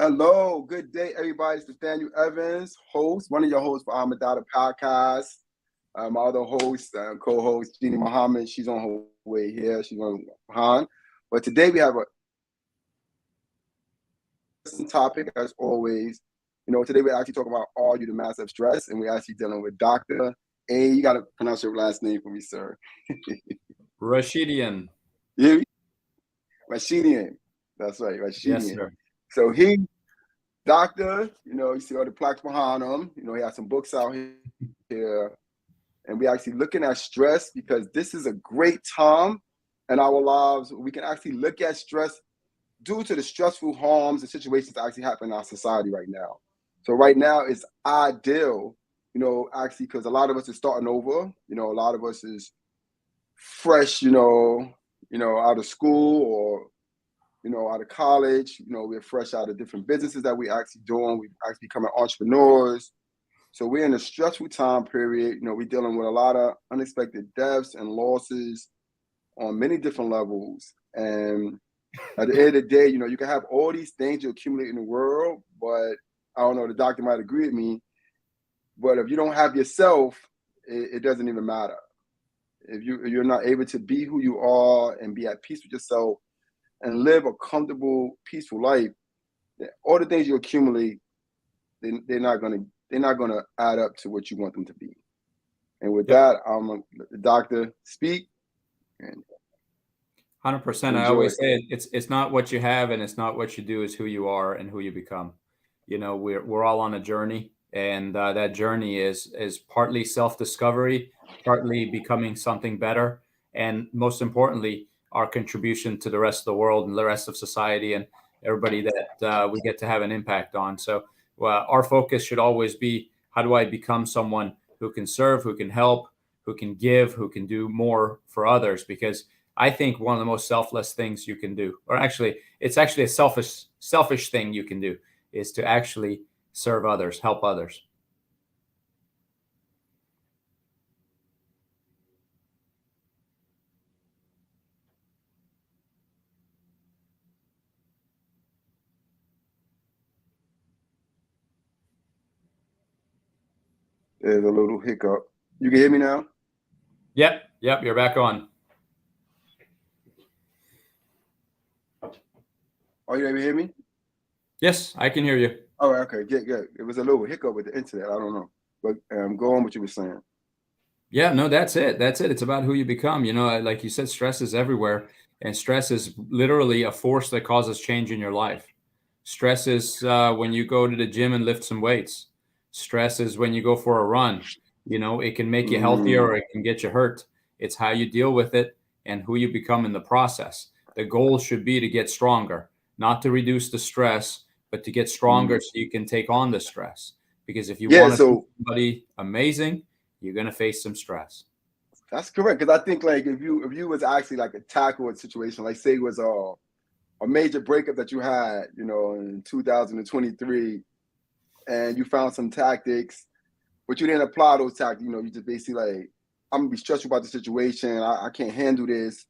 Hello, good day, everybody. It's Nathaniel Evans, host, one of your hosts for IAMTHEDATA podcast. My other host, co-host, Jeannie Muhammad, she's on her way here. She's on behind. But today we have a topic, as always. Today we're actually talking about Are You the Master of Stress? And we're actually dealing with Dr. A. You got to pronounce your last name for me, sir. Rashidian. Yeah, Rashidian. That's right, Rashidian. Yes, sir. So doctor, you see all the plaques behind him. He has some books out here. And we're actually looking at stress because this is a great time in our lives. We can actually look at stress due to the stressful harms and situations that actually happen in our society right now. So right now it's ideal, actually, because a lot of us is starting over. A lot of us is fresh, out of school or out of college. We're fresh out of different businesses that we're actually doing. We're actually becoming entrepreneurs. So we're in a stressful time period. We're dealing with a lot of unexpected deaths and losses on many different levels. And at the end of the day, you can have all these things you accumulate in the world, but I don't know, the doctor might agree with me, but if you don't have yourself, it doesn't even matter. If you're not able to be who you are and be at peace with yourself and live a comfortable, peaceful life, all the things you accumulate, they're not gonna add up to what you want them to be. And with that, I'm gonna let the doctor speak. And 100%. I always say it's not what you have and it's not what you do, it's who you are and who you become. We're all on a journey, and that journey is partly self-discovery, partly becoming something better, and most importantly, our contribution to the rest of the world and the rest of society and everybody that we get to have an impact on. So our focus should always be, how do I become someone who can serve, who can help, who can give, who can do more for others? Because I think one of the most selfless things you can do, or actually, it's actually a selfish thing you can do, is to actually serve others, help others. There's a little hiccup. You can hear me now? Yep, you're back on. Are you able to hear me? Yes, I can hear you. Oh, okay, good. It was a little hiccup with the internet. I don't know, but go on what you were saying. Yeah, no, that's it. It's about who you become. Like you said, stress is everywhere, and stress is literally a force that causes change in your life. Stress is when you go to the gym and lift some weights. Stress is when you go for a run. It can make you healthier or it can get you hurt. It's how you deal with it and who you become in the process. The goal should be to get stronger, not to reduce the stress, but to get stronger so you can take on the stress. Because if you want to be somebody amazing, you're going to face some stress. That's correct. Because I think, like, if you was actually like a tackle a situation, like say it was a major breakup that you had, in 2023, and you found some tactics, but you didn't apply those tactics. You just basically like, I'm gonna be stressful about the situation. I can't handle this,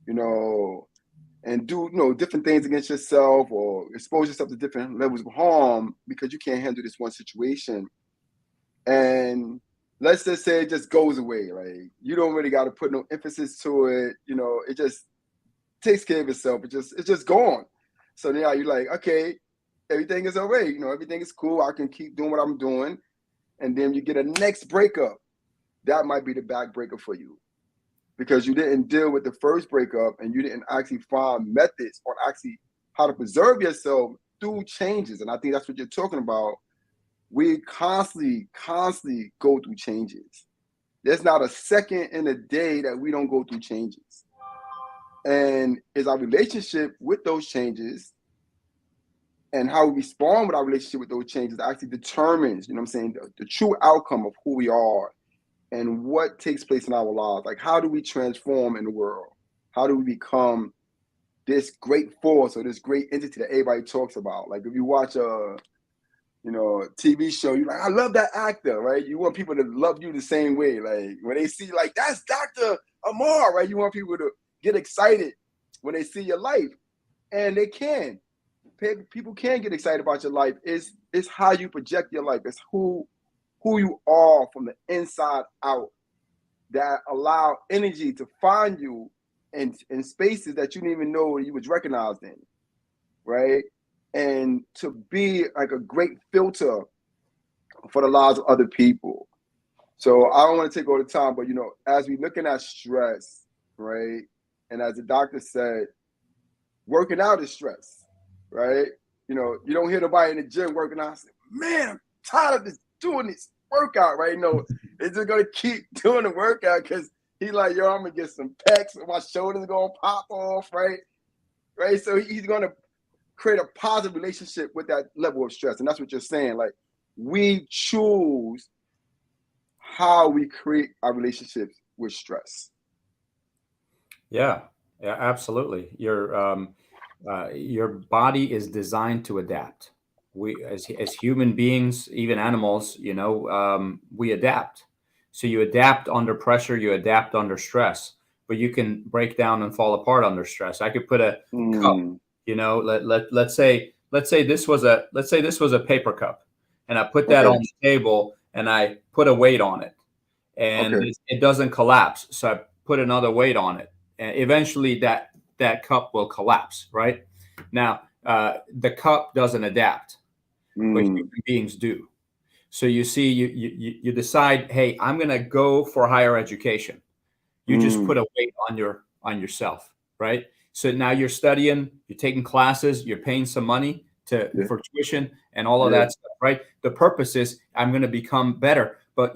and do different things against yourself or expose yourself to different levels of harm because you can't handle this one situation. And let's just say it just goes away. Like, you don't really got to put no emphasis to it. It just takes care of itself. It's just gone. So now you're like, okay, everything is all right. Everything is cool. I can keep doing what I'm doing. And then you get a next breakup. That might be the backbreaker for you because you didn't deal with the first breakup and you didn't actually find methods on actually how to preserve yourself through changes. And I think that's what you're talking about. We constantly go through changes. There's not a second in a day that we don't go through changes. And it's our relationship with those changes and how we respond with our relationship with those changes actually determines, the true outcome of who we are and what takes place in our lives. Like, how do we transform in the world? How do we become this great force or this great entity that everybody talks about? Like, if you watch a TV show, you're like, I love that actor, right? You want people to love you the same way. Like, when they see, like, that's Dr. Amar, right? You want people to get excited when they see your life. And they can. people can get excited about your life. It's how you project your life. It's who you are from the inside out that allow energy to find you in spaces that you didn't even know you was recognized in, right? And to be like a great filter for the lives of other people. So I don't want to take all the time, but as we looking at stress, right? And as the doctor said, working out is stress, right? You don't hear nobody in the gym working out. I say, man, I'm tired of this doing this workout, right? They're just gonna keep doing the workout because he's like, yo, I'm gonna get some pecs and my shoulders gonna pop off, right? Right. So he's gonna create a positive relationship with that level of stress. And that's what you're saying. Like, we choose how we create our relationships with stress. Yeah, absolutely. Your body is designed to adapt. We, as human beings, even animals, we adapt. So you adapt under pressure, you adapt under stress, but you can break down and fall apart under stress. I could put a cup, let's say this was a paper cup, and I put that on the table and I put a weight on it, and it doesn't collapse. So I put another weight on it, and eventually that cup will collapse. Right now, the cup doesn't adapt, but human beings do. So you see, you decide, hey, I'm going to go for higher education. You just put a weight on yourself, right? So now you're studying, you're taking classes, you're paying some money for tuition and all of that stuff, right? The purpose is I'm going to become better. But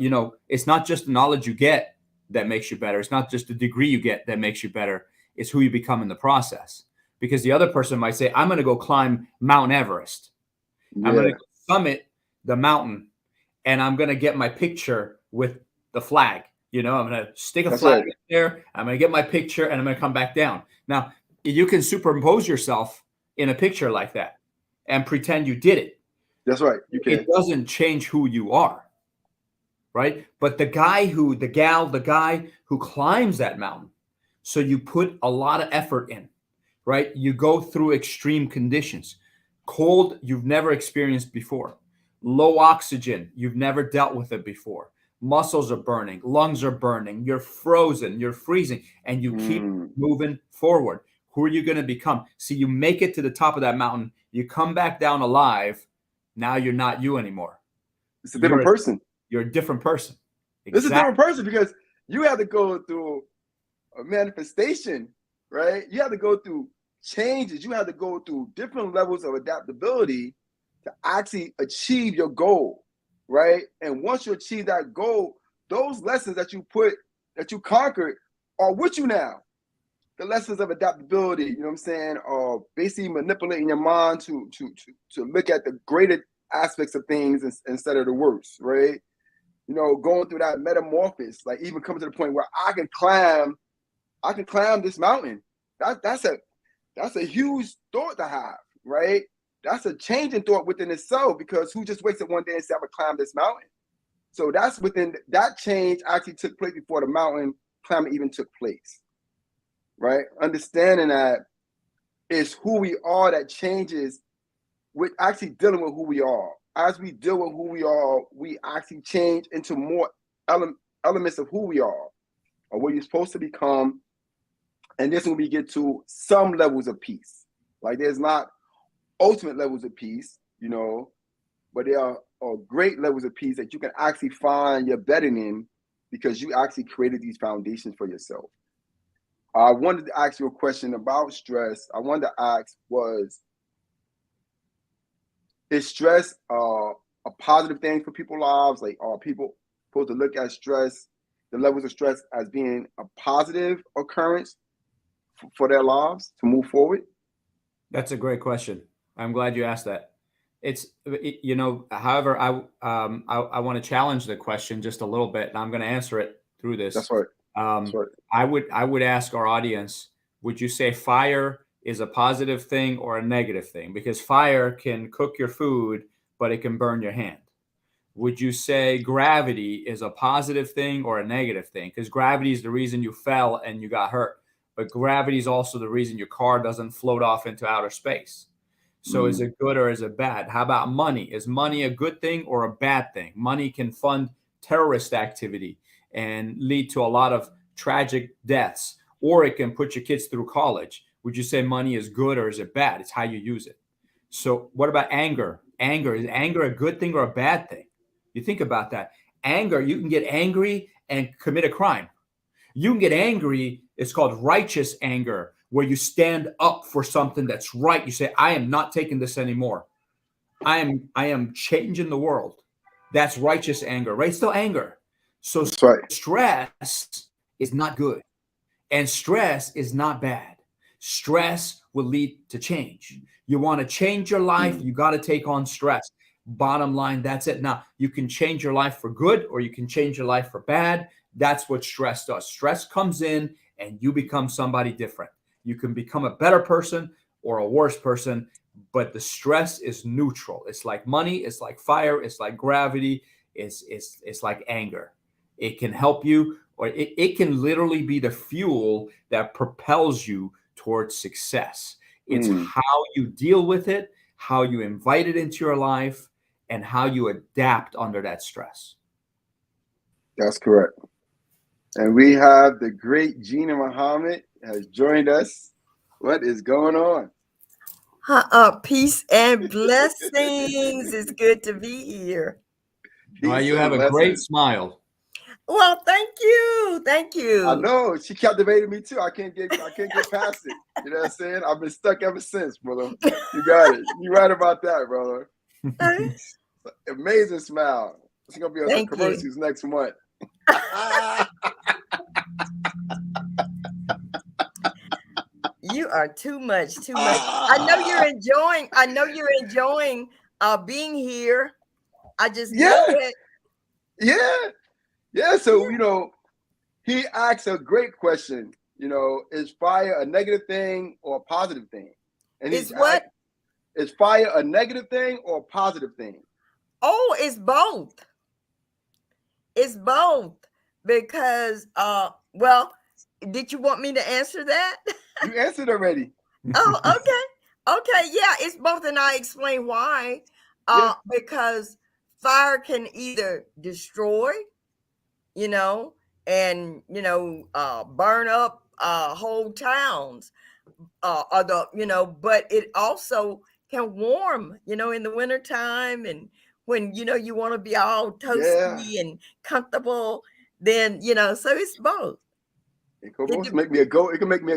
it's not just the knowledge you get that makes you better. It's not just the degree you get that makes you better. It's who you become in the process. Because the other person might say, I'm going to go climb Mount Everest. I'm going to summit the mountain, and I'm going to get my picture with the flag. I'm going to stick a flag there. I'm going to get my picture, and I'm going to come back down. Now, you can superimpose yourself in a picture like that and pretend you did it. That's right. You can. It doesn't change who you are, right? But the guy who climbs that mountain, so you put a lot of effort in, right? You go through extreme conditions. Cold, you've never experienced before. Low oxygen, you've never dealt with it before. Muscles are burning, lungs are burning, you're frozen, you're freezing, and you keep moving forward. Who are you going to become? See, you make it to the top of that mountain, you come back down alive. Now you're not you anymore. It's a different person. You're a different person. Exactly. It's a different person because you have to go through a manifestation, right? You have to go through changes. You have to go through different levels of adaptability to actually achieve your goal, right? And once you achieve that goal, those lessons that you conquered are with you now. The lessons of adaptability, you know what I'm saying, are basically manipulating your mind to look at the greater aspects of things instead of the worst, right? Going through that metamorphosis, like even coming to the point where I can climb this mountain. That's a huge thought to have, right? That's a change in thought within itself, because who just wakes up one day and says, I'm gonna climb this mountain? So that's within that change actually took place before the mountain climbing even took place, right? Understanding that it's who we are that changes with actually dealing with who we are. As we deal with who we are, we actually change into more elements of who we are, or what you're supposed to become. And this is when we get to some levels of peace. Like, there's not ultimate levels of peace, but there are great levels of peace that you can actually find your bedding in, because you actually created these foundations for yourself. I wanted to ask you a question about stress. I wanted to ask is stress a positive thing for people's lives? Like, are people supposed to look at stress, the levels of stress, as being a positive occurrence for their lives to move forward? That's a great question. I'm glad you asked that. However, I want to challenge the question just a little bit, and I'm going to answer it through this. That's right. That's right. I would ask our audience, would you say fire is a positive thing or a negative thing? Because fire can cook your food, but it can burn your hand. Would you say gravity is a positive thing or a negative thing? Because gravity is the reason you fell and you got hurt, but gravity is also the reason your car doesn't float off into outer space. So is it good or is it bad? How about money? Is money a good thing or a bad thing? Money can fund terrorist activity and lead to a lot of tragic deaths, or it can put your kids through college. Would you say money is good or is it bad? It's how you use it. So what about anger? Is anger a good thing or a bad thing? You think about that. Anger, you can get angry and commit a crime. You can get angry, it's called righteous anger, where you stand up for something that's right. You say, I am not taking this anymore. I am changing the world. That's righteous anger, right? It's still anger. So stress is not good. And stress is not bad. Stress will lead to change. You want to change your life, you got to take on stress. Bottom line, that's it. Now, you can change your life for good or you can change your life for bad. That's what stress does. Stress comes in and you become somebody different. You can become a better person or a worse person, but the stress is neutral. It's like money, it's like fire, it's like gravity, it's like anger. It can help you, or it can literally be the fuel that propels you towards success. It's how you deal with it, how you invite it into your life, and how you adapt under that stress. That's correct. And we have the great Gina Muhammad has joined us. What is going on? Peace and blessings. It's good to be here. Well, you have a great smile. Well, thank you. Thank you. I know. She captivated me too. I can't get past it. You know what I'm saying? I've been stuck ever since, brother. You got it. You're right about that, brother. Amazing smile. It's gonna be on some commercials next month. You are too much. I know you're enjoying being here. I just know it. Yeah. So he asked a great question. Is fire a negative thing or a positive thing? And is what? Is fire a negative thing or a positive thing? Oh, it's both. It's both because well, did you want me to answer that? You answered already. Oh, okay. Yeah, it's both, and I explain why. Because fire can either destroy, and burn up whole towns, but it also can warm, in the wintertime, and when you want to be all toasty and comfortable, then so it's both. It can make me a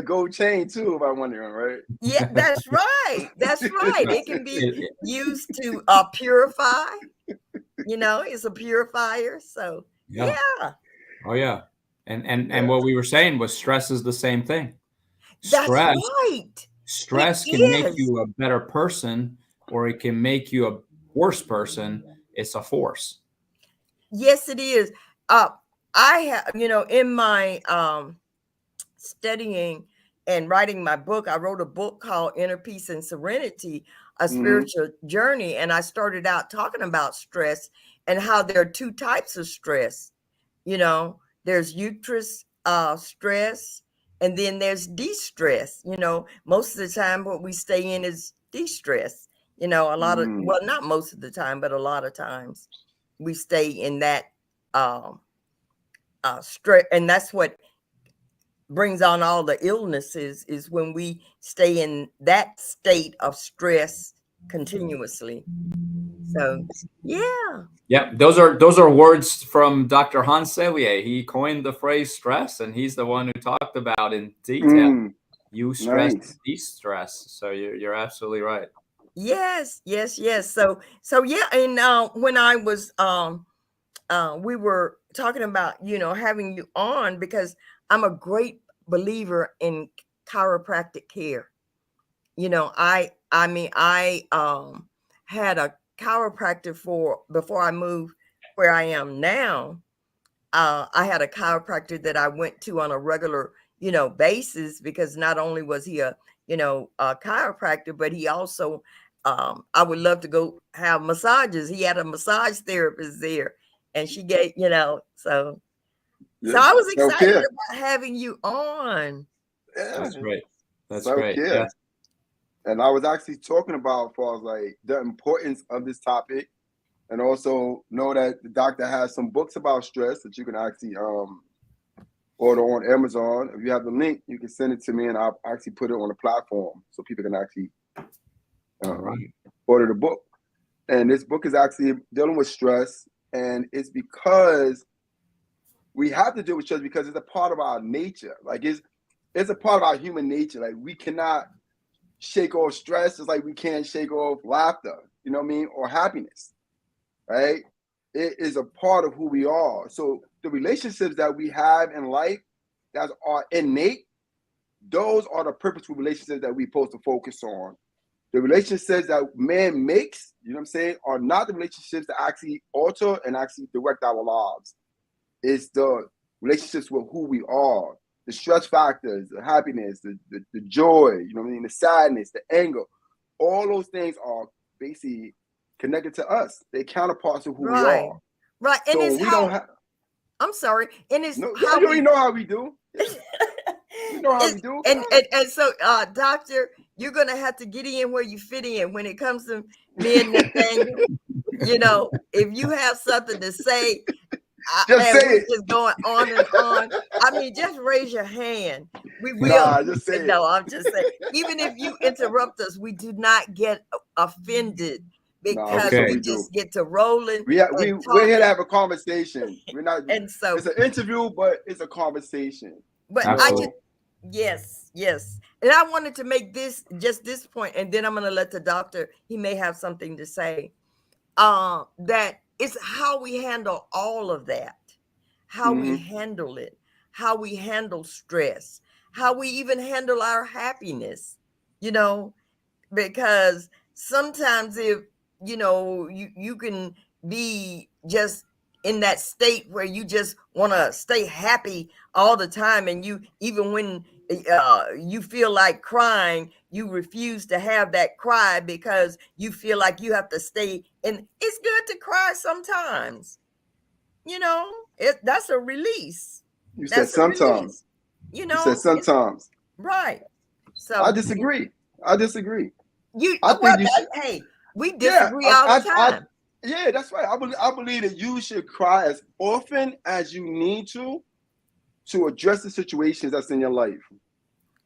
gold chain too, if I'm wondering, right? Yeah, that's right. It can be used to purify. It's a purifier. So yeah. Oh yeah. And what we were saying was stress is the same thing. That's right. Stress can make you a better person, or it can make you a worse person. It's a force. Yes, it is. I have, in my studying and writing my book, I wrote a book called Inner Peace and Serenity, a spiritual journey. And I started out talking about stress and how there are two types of stress. There's uterus stress, and then there's de-stress. Most of the time what we stay in is de-stress. A lot of, well, not most of the time, but a lot of times we stay in that stress, and that's what brings on all the illnesses, is when we stay in that state of stress continuously. So yeah, those are words from Dr. Hans Selye. He coined the phrase stress, and he's the one who talked about in detail stress, de-stress. So you're absolutely right. Yes. So yeah, and when I was we were talking about having you on, because I'm a great believer in chiropractic care. I had a chiropractor before I moved where I am now. I had a chiropractor that I went to on a regular basis, because not only was he a chiropractor, but he also I would love to go have massages. He had a massage therapist there, and she gave, so I was excited about having you on. That's great. That's great. Yeah. And I was actually talking about, as far as like the importance of this topic, and also know that the doctor has some books about stress that you can actually order on Amazon. If you have the link, you can send it to me, and I'll actually put it on the platform so people can actually order the book. And this book is actually dealing with stress, and it's because we have to deal with stress because it's a part of our nature. Like it's a part of our human nature. Like we cannot shake off stress just like we can't shake off laughter, you know what I mean, or happiness, right? It is a part of who we are. So the relationships that we have in life that are innate, those are the purposeful relationships that we're supposed to focus on. The relationships that man makes, you know what I'm saying, are not the relationships that actually alter and actually direct our lives. It's the relationships with who we are, the stress factors, the happiness, the joy, you know what I mean, the sadness, the anger. All those things are basically connected to us. They're counterparts of who we are. Right. And so it's we how, don't have. I'm sorry. And it's No, how you know how we do. You know how we do. And so, doctor, you're going to have to get in where you fit in when it comes to me and Nathaniel. You know, if you have something to say, just say we're it. just going on and on. I mean, just raise your hand. We will. Nah, just say no, I'm just saying. Even if you interrupt us, we do not get offended because we just get to rolling. We're here to have a conversation. We're not. And so it's an interview, but it's a conversation. But yes. And I wanted to make this point, and then I'm going to let the doctor. He may have something to say. That it's how we handle all of that, how we handle it, how we handle stress, how we even handle our happiness, you know, because sometimes if, you know, you can be just in that state where you just want to stay happy all the time. And you, even when you feel like crying, you refuse to have that cry because you feel like you have to stay. And it's good to cry sometimes. You know, that's a release. You said sometimes. You know, you said sometimes. Right. So I disagree. Hey, we disagree all the time. Yeah, that's right. I believe that you should cry as often as you need to address the situations that's in your life.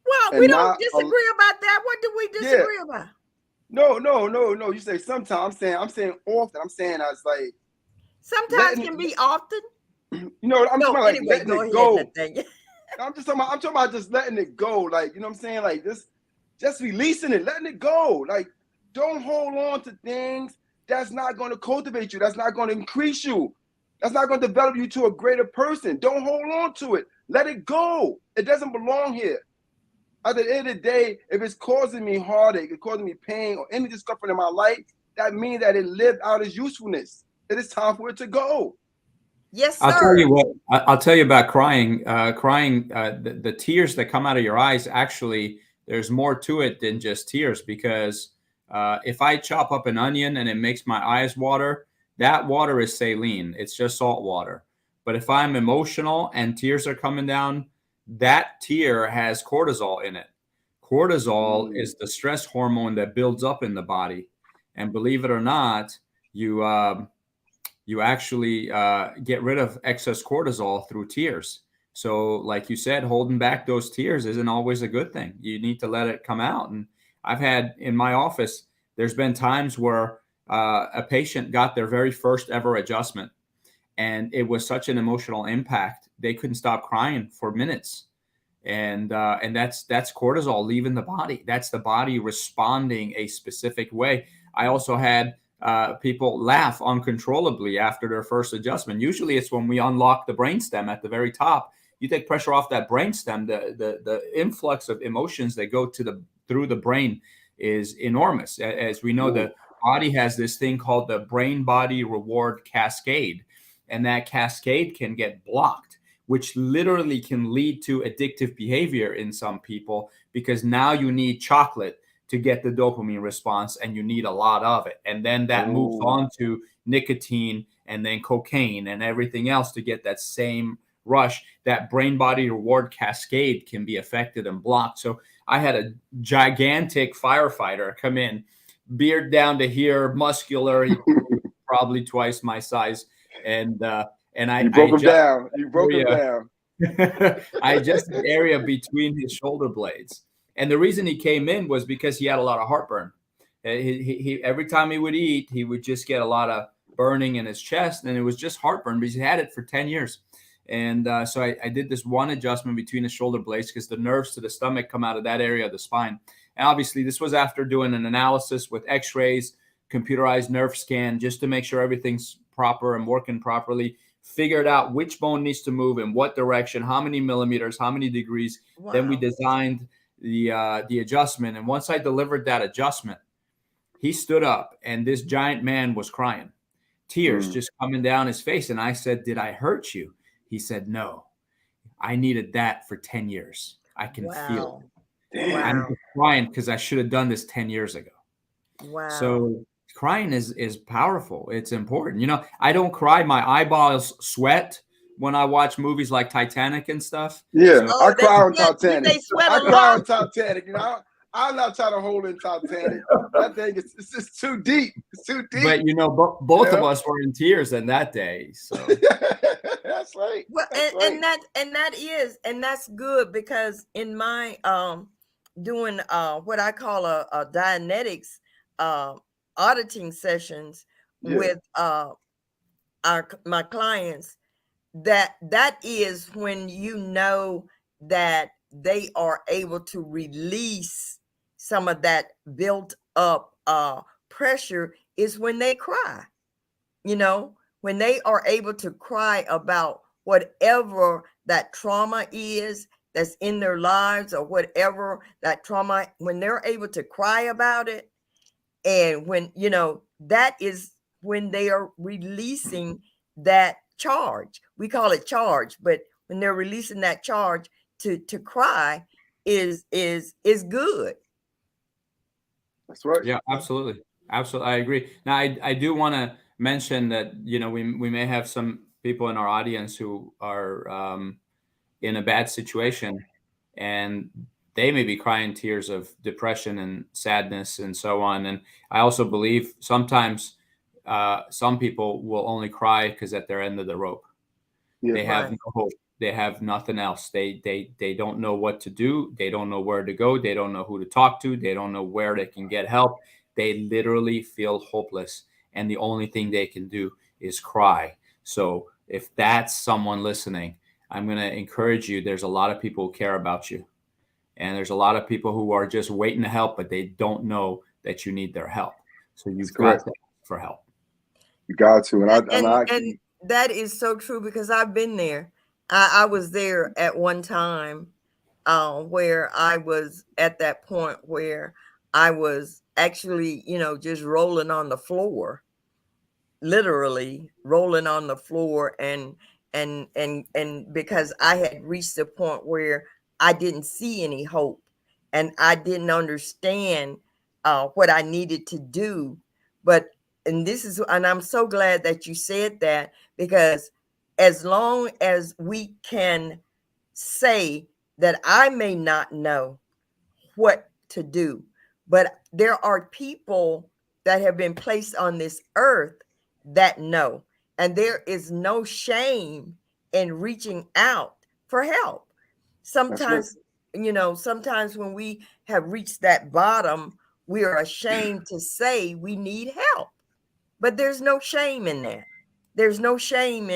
Well, we don't disagree about that. What do we disagree about? No. You say sometimes. I'm saying often. I'm saying as like sometimes can be often. You know, I'm talking about like letting it go. I'm talking about just letting it go. Like, you know what I'm saying? Like just releasing it, letting it go. Like, don't hold on to things that's not going to cultivate you. That's not going to increase you. That's not going to develop you to a greater person. Don't hold on to it. Let it go. It doesn't belong here. At the end of the day, if it's causing me heartache, it's causing me pain or any discomfort in my life, that means that it lived out its usefulness. It is time for it to go. Yes, sir. I'll tell you what. I'll tell you about crying. The tears that come out of your eyes, actually, there's more to it than just tears. Because if I chop up an onion and it makes my eyes water, that water is saline. It's just salt water. But if I'm emotional and tears are coming down, that tear has cortisol in it. Cortisol is the stress hormone that builds up in the body. And believe it or not, you actually get rid of excess cortisol through tears. So like you said, holding back those tears isn't always a good thing. You need to let it come out. And I've had in my office, there's been times where a patient got their very first ever adjustment. And it was such an emotional impact. They couldn't stop crying for minutes. And that's cortisol leaving the body. That's the body responding a specific way. I also had people laugh uncontrollably after their first adjustment. Usually it's when we unlock the brainstem at the very top. You take pressure off that brainstem, the influx of emotions that go through the brain is enormous. As we know, the body has this thing called the brain-body reward cascade, and that cascade can get blocked, which literally can lead to addictive behavior in some people, because now you need chocolate to get the dopamine response, and you need a lot of it. And then that moves on to nicotine and then cocaine and everything else to get that same rush, that brain body reward cascade can be affected and blocked. So I had a gigantic firefighter come in, beard down to here, muscular, probably twice my size, and I You broke him just down. You broke him down. I adjusted the area between his shoulder blades. And the reason he came in was because he had a lot of heartburn. He every time he would eat, he would just get a lot of burning in his chest, and it was just heartburn because he had it for 10 years. And so I did this one adjustment between the shoulder blades because the nerves to the stomach come out of that area of the spine. And obviously, this was after doing an analysis with x-rays, computerized nerve scan, just to make sure everything's proper and working properly. Figured out which bone needs to move in what direction, how many millimeters, how many degrees. Wow. Then we designed the adjustment. And once I delivered that adjustment, he stood up, and this giant man was crying, tears just coming down his face. And I said, "Did I hurt you?" He said, "No, I needed that for 10 years. I can feel it. Wow. I'm crying because I should have done this 10 years ago." Wow. So crying is powerful. It's important. You know, I don't cry. My eyeballs sweat when I watch movies like Titanic and stuff. Yeah, so, I cry on Titanic. I cry on Titanic. You know, I'm not trying to hold in Titanic. That thing is it's just too deep. It's too deep. But you know, both of us were in tears in that day. So that's right. Well, and that's good, because in my doing what I call a Dianetics auditing sessions with my clients, that is when you know that they are able to release some of that built up pressure, is when they cry. You know, when they are able to cry about whatever that trauma is that's in their lives, or whatever that trauma, when they're able to cry about it. And when, you know, that is when they are releasing that charge. We call it charge, but when they're releasing that charge, to cry is good. That's right. Yeah, absolutely. Absolutely. I agree. Now, I do want to mention that, you know, we may have some people in our audience who are in a bad situation, and they may be crying tears of depression and sadness and so on. And I also believe sometimes some people will only cry because at their end of the rope. Yeah, they have no hope. They have nothing else. They don't know what to do. They don't know where to go. They don't know who to talk to. They don't know where they can get help. They literally feel hopeless. And the only thing they can do is cry. So if that's someone listening, I'm going to encourage you. There's a lot of people who care about you. And there's a lot of people who are just waiting to help, but they don't know that you need their help. So you've got to ask for help. You got to. And that is so true, because I've been there. I was there at one time where I was at that point where I was actually, you know, just rolling on the floor, literally rolling on the floor, and because I had reached the point where I didn't see any hope, and I didn't understand what I needed to do. And I'm so glad that you said that, because as long as we can say that I may not know what to do, but there are people that have been placed on this earth that know, and there is no shame in reaching out for help. Sometimes, you know, sometimes when we have reached that bottom, we are ashamed to say we need help, but there's no shame in that. There's no shame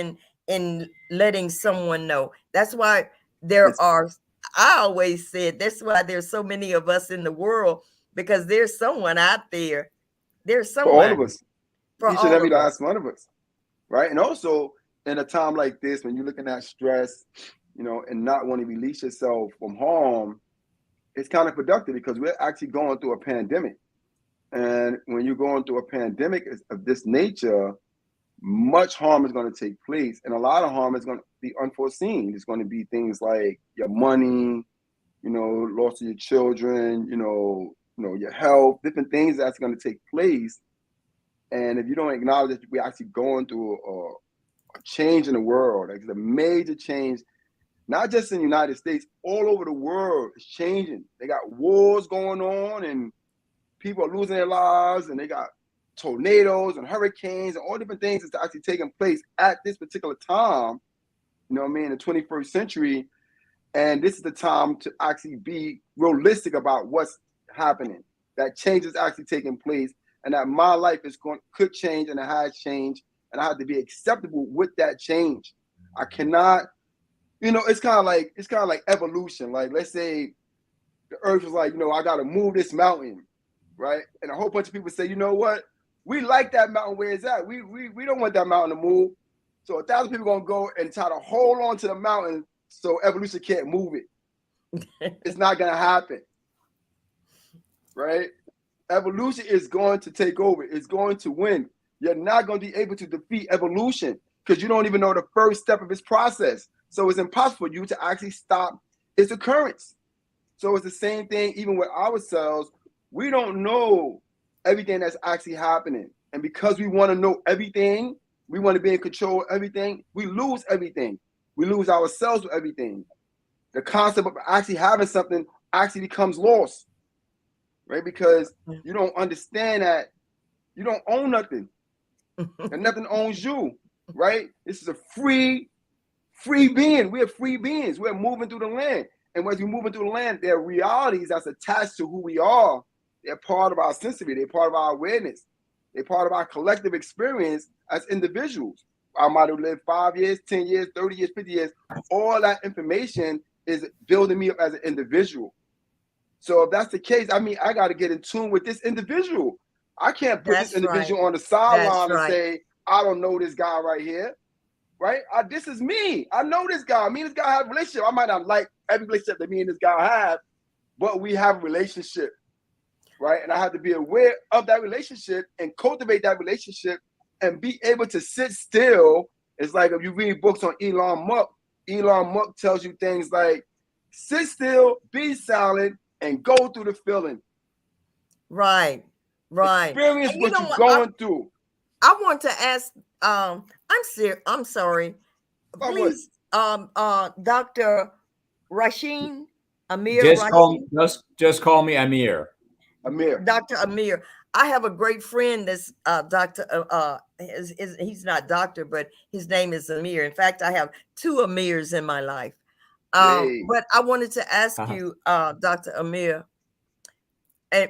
in letting someone know. That's why I always said, that's why there's so many of us in the world, because there's someone out there. There's someone. For all of us. Each and every last one of us. Right. And also in a time like this, when you're looking at stress, you know, and not want to release yourself from harm, it's kind of productive, because we're actually going through a pandemic. And when you're going through a pandemic of this nature, much harm is going to take place, and a lot of harm is going to be unforeseen. It's going to be things like your money, you know, loss of your children, you know, your health, different things that's going to take place. And if you don't acknowledge that we're actually going through change in the world. Like, it's a major change, not just in the United States, all over the world. It's changing. They got wars going on, and people are losing their lives, and they got tornadoes and hurricanes and all different things that's actually taking place at this particular time, you know what I mean, in the 21st century. And this is the time to actually be realistic about what's happening. That change is actually taking place, and that my life could change, and it has changed, and I have to be acceptable with that change. I cannot, it's kind of like evolution. Like, let's say the earth was like, I got to move this mountain, right? And a whole bunch of people say, you know what? We like that mountain where it's at. We don't want that mountain to move. So 1,000 people are going to go and try to hold on to the mountain so evolution can't move it. It's not going to happen, right? Evolution is going to take over. It's going to win. You're not going to be able to defeat evolution because you don't even know the first step of its process. So it's impossible for you to actually stop its occurrence. So it's the same thing even with ourselves. We don't know everything that's actually happening. And because we want to know everything, we want to be in control of everything, we lose everything. We lose ourselves with everything. The concept of actually having something actually becomes lost, right? Because you don't understand that you don't own nothing and nothing owns you, right? This is a free being. We're free beings. We're moving through the land. And as we're moving through the land, there are realities that's attached to who we are. They're part of our sensory. They're part of our awareness. They're part of our collective experience as individuals. I might have lived 5 years, 10 years, 30 years, 50 years. All that information is building me up as an individual. So if that's the case, I mean, I got to get in tune with this individual. I can't put this individual on the sideline and say, I don't know this guy right here, right? This is me. I know this guy. Me and this guy have a relationship. I might not like every relationship that me and this guy have, but we have a relationship, right? And I have to be aware of that relationship and cultivate that relationship and be able to sit still. It's like if you read books on Elon Musk tells you things like, sit still, be silent, and go through the feeling. Right. Experience what you're going through. I want to ask, I'm sorry. Please, Dr. Rasheen, Amir. Just call me Amir. Dr. Amir. I have a great friend that's Dr. He's not doctor, but his name is Amir. In fact, I have 2 Amirs in my life. But I wanted to ask you, Dr. Amir, and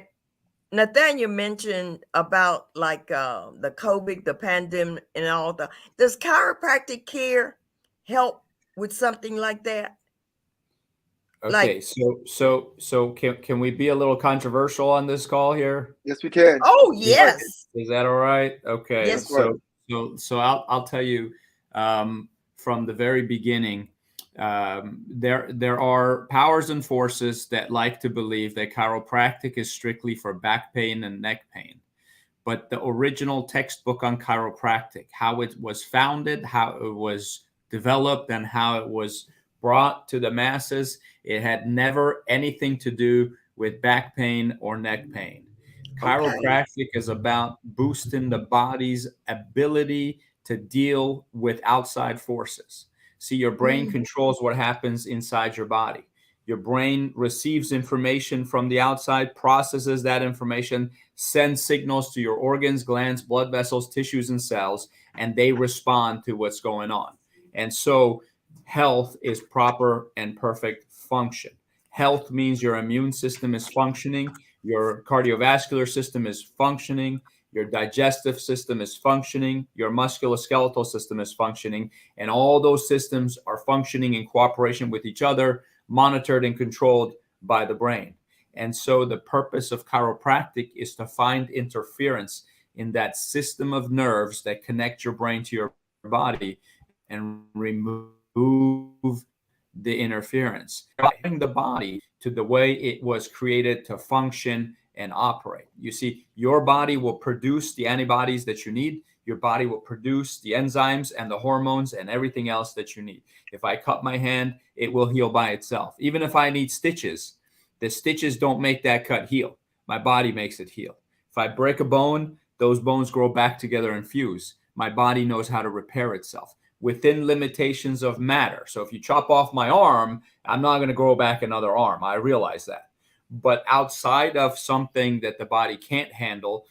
Nathaniel mentioned about like the COVID, the pandemic, and all that. Does chiropractic care help with something like that? Okay, so can we be a little controversial on this call here? Yes, we can. Oh, yes. Is that all right? Okay. Yes. So I'll tell you from the very beginning. There are powers and forces that like to believe that chiropractic is strictly for back pain and neck pain. But the original textbook on chiropractic, how it was founded, how it was developed, and how it was brought to the masses, it had never anything to do with back pain or neck pain. Chiropractic is about boosting the body's ability to deal with outside forces. See, your brain controls what happens inside your body. Your brain receives information from the outside, processes that information, sends signals to your organs, glands, blood vessels, tissues, and cells, and they respond to what's going on. And so health is proper and perfect function. Health means your immune system is functioning, your cardiovascular system is functioning, your digestive system is functioning, your musculoskeletal system is functioning, and all those systems are functioning in cooperation with each other, monitored and controlled by the brain. And so the purpose of chiropractic is to find interference in that system of nerves that connect your brain to your body and remove the interference, bring the body to the way it was created to function and operate. You see, your body will produce the antibodies that you need. Your body will produce the enzymes and the hormones and everything else that you need. If I cut my hand, it will heal by itself. Even if I need stitches, the stitches don't make that cut heal. My body makes it heal. If I break a bone, those bones grow back together and fuse. My body knows how to repair itself. within limitations of matter. So if you chop off my arm, I'm not going to grow back another arm. I realize that. But outside of something that the body can't handle,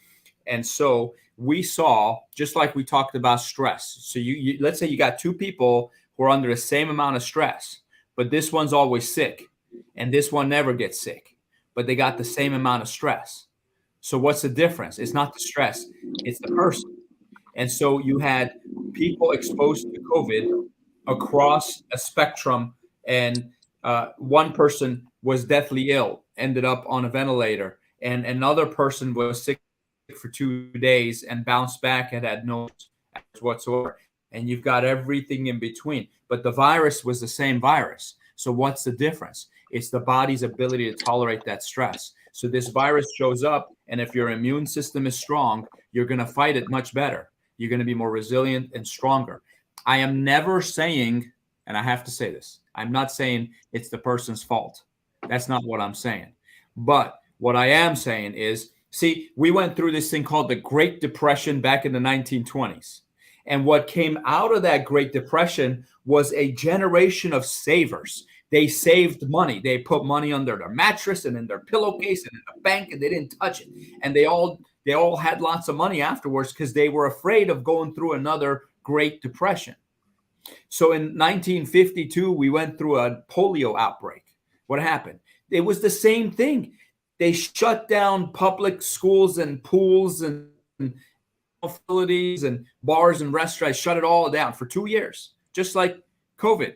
and so we saw, just like we talked about stress. So you let's say you got two people who are under the same amount of stress, but this one's always sick and this one never gets sick, but they got the same amount of stress. So what's the difference? It's not the stress, it's the person. And so you had people exposed to COVID across a spectrum, and one person was deathly ill, ended up on a ventilator, and another person was sick for 2 days and bounced back and had no whatsoever. And you've got everything in between. But the virus was the same virus. So what's the difference? It's the body's ability to tolerate that stress. So this virus shows up, and if your immune system is strong, you're going to fight it much better. You're going to be more resilient and stronger. I am never saying, and I have to say this, I'm not saying it's the person's fault. That's not what I'm saying. But what I am saying is, see, we went through this thing called the Great Depression back in the 1920s. And what came out of that Great Depression was a generation of savers. They saved money. They put money under their mattress and in their pillowcase and in the bank, and they didn't touch it. And they all had lots of money afterwards because they were afraid of going through another Great Depression. So in 1952, we went through a polio outbreak. What happened? It was the same thing. They shut down public schools and pools and facilities and bars and restaurants, shut it all down for 2 years, just like COVID.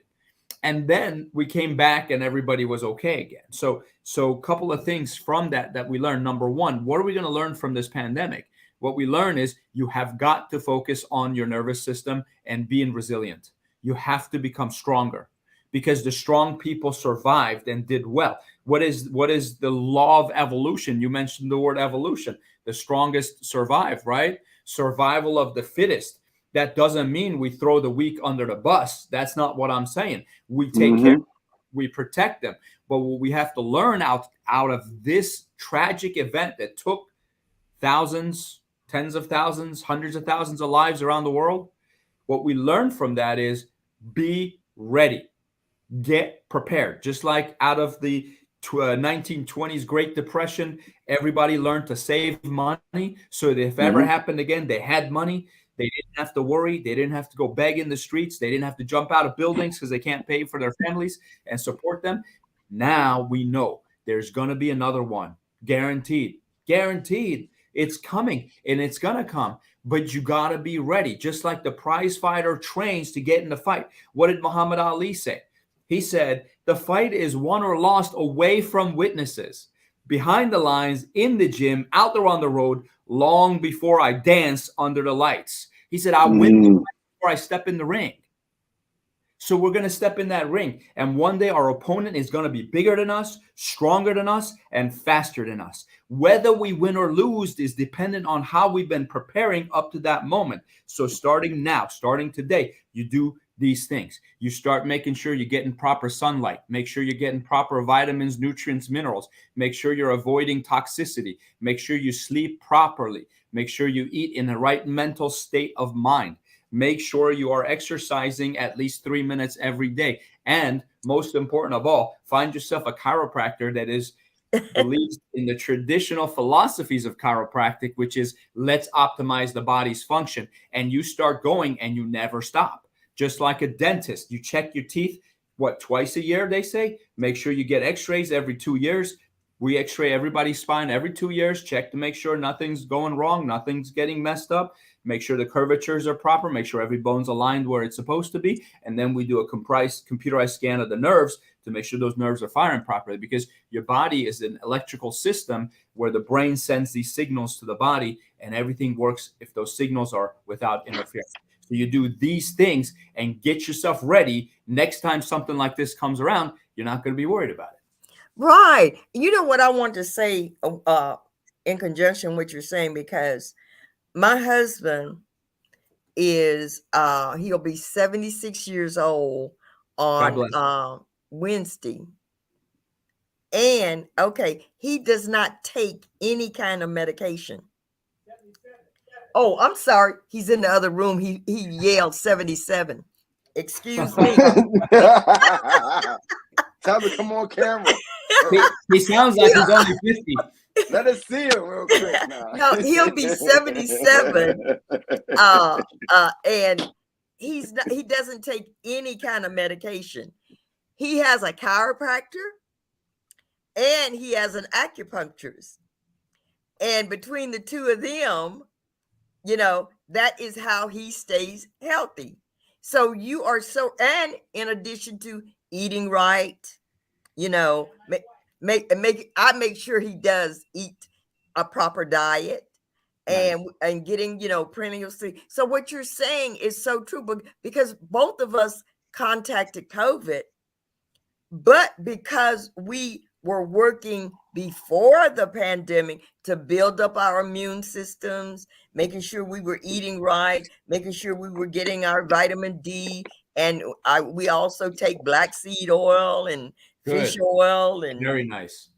And then we came back and everybody was okay again. So a couple of things from that we learned. Number one, what are we going to learn from this pandemic? What we learn is you have got to focus on your nervous system and being resilient. You have to become stronger, because the strong people survived and did well. What is the law of evolution? You mentioned the word evolution. The strongest survive, right? Survival of the fittest. That doesn't mean we throw the weak under the bus. That's not what I'm saying. We take care, we protect them. But what we have to learn out of this tragic event that took thousands, tens of thousands, hundreds of thousands of lives around the world, what we learn from that is be ready. Get prepared. Just like out of the 1920s Great Depression, everybody learned to save money so that if ever happened again, they had money. They didn't have to worry. They didn't have to go beg in the streets. They didn't have to jump out of buildings because they can't pay for their families and support them. Now we know there's going to be another one. Guaranteed. It's coming, and it's going to come. But you got to be ready. Just like the prize fighter trains to get in the fight. What did Muhammad Ali say? He said, the fight is won or lost away from witnesses, behind the lines, in the gym, out there on the road, long before I dance under the lights. He said, I'll win the fight before I step in the ring. So we're going to step in that ring. And one day our opponent is going to be bigger than us, stronger than us, and faster than us. Whether we win or lose is dependent on how we've been preparing up to that moment. So starting now, starting today, you do these things. You start making sure you're getting proper sunlight. Make sure you're getting proper vitamins, nutrients, minerals. Make sure you're avoiding toxicity. Make sure you sleep properly. Make sure you eat in the right mental state of mind. Make sure you are exercising at least 3 minutes every day. And most important of all, find yourself a chiropractor that believes in the traditional philosophies of chiropractic, which is let's optimize the body's function. And you start going and you never stop. Just like a dentist, you check your teeth, twice a year, they say? Make sure you get x-rays every 2 years. We x-ray everybody's spine every 2 years, check to make sure nothing's going wrong, nothing's getting messed up, make sure the curvatures are proper, make sure every bone's aligned where it's supposed to be, and then we do a computerized scan of the nerves to make sure those nerves are firing properly, because your body is an electrical system where the brain sends these signals to the body, and everything works if those signals are without interference. So you do these things and get yourself ready. Next time something like this comes around, you're not going to be worried about it. Right. You know what I want to say in conjunction with what you're saying, because my husband is, he'll be 76 years old on Wednesday. And okay, he does not take any kind of medication. Oh, I'm sorry. He's in the other room. He yelled 77. Excuse me. Time to come on camera. He sounds like he's only 50. Let us see him real quick now. No, he'll be 77. And he doesn't take any kind of medication. He has a chiropractor and he has an acupuncturist. And between the two of them, that is how he stays healthy. So you are and in addition to eating right, I make sure he does eat a proper diet and getting, plenty of sleep. So what you're saying is so true, because both of us contacted COVID, but because we were working before the pandemic to build up our immune systems, making sure we were eating right, making sure we were getting our vitamin D. And we also take black seed oil and fish oil and very nice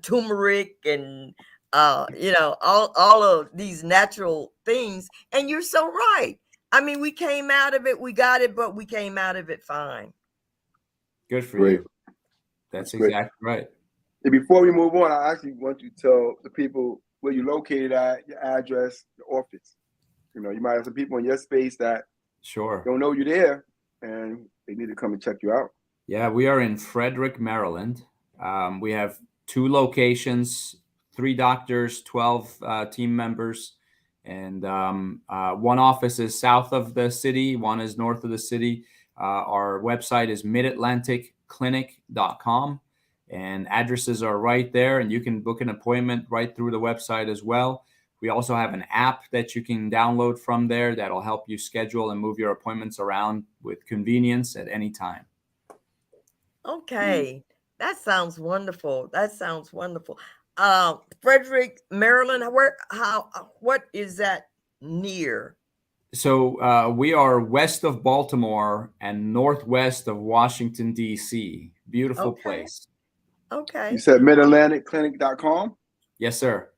turmeric and all of these natural things. And you're so right. I mean, we came out of it, we got it, but we came out of it fine. Good for you. That's exactly right. And before we move on, I actually want you to tell the people where you're located at, your address, your office. You might have some people in your space that don't know you're there and they need to come and check you out. Yeah, we are in Frederick, Maryland. We have 2 locations, 3 doctors, 12 team members, and one office is south of the city, one is north of the city. Our website is midatlanticclinic.com, and addresses are right there, and you can book an appointment right through the website as well. We also have an app that you can download from there that'll help you schedule and move your appointments around with convenience at any time. Okay. That sounds wonderful. Frederick, Maryland, what is that near? So we are west of Baltimore and northwest of Washington, D.C. Beautiful place. Okay. You said midatlanticclinic.com? Yes, sir.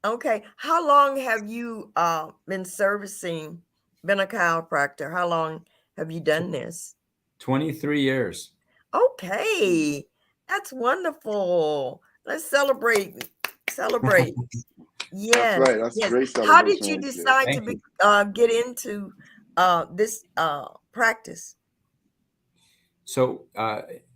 Okay. How long have you been a chiropractor? How long have you done this? 23 years. Okay. That's wonderful. Let's celebrate. Yes. That's right. That's great celebration. How did you decide to get into this practice? So,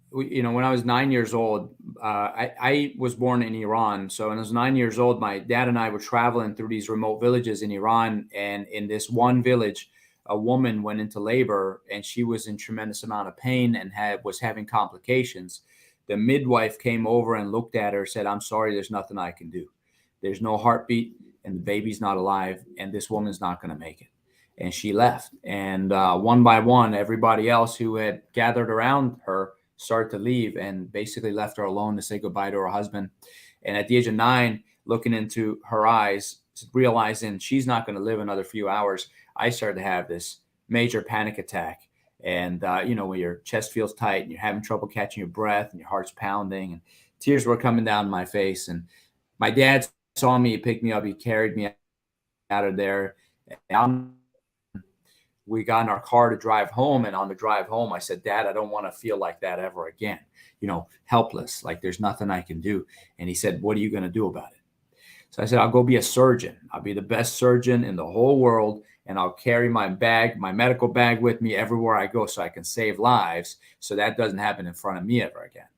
when I was 9 years old, I was born in Iran. So when I was 9 years old, my dad and I were traveling through these remote villages in Iran. And in this one village, a woman went into labor and she was in tremendous amount of pain and was having complications. The midwife came over and looked at her, said, "I'm sorry, there's nothing I can do. There's no heartbeat and the baby's not alive and this woman's not going to make it." And she left. And one by one, everybody else who had gathered around her started to leave and basically left her alone to say goodbye to her husband. And at the age of 9, looking into her eyes, realizing she's not going to live another few hours, I started to have this major panic attack. And, when your chest feels tight and you're having trouble catching your breath and your heart's pounding and tears were coming down my face. And my dad saw me, he picked me up, he carried me out of there. And we got in our car to drive home. And on the drive home, I said, "Dad, I don't want to feel like that ever again. Helpless, like there's nothing I can do." And he said, "What are you going to do about it?" So I said, "I'll go be a surgeon. I'll be the best surgeon in the whole world. And I'll carry my medical bag with me everywhere I go so I can save lives. So that doesn't happen in front of me ever again."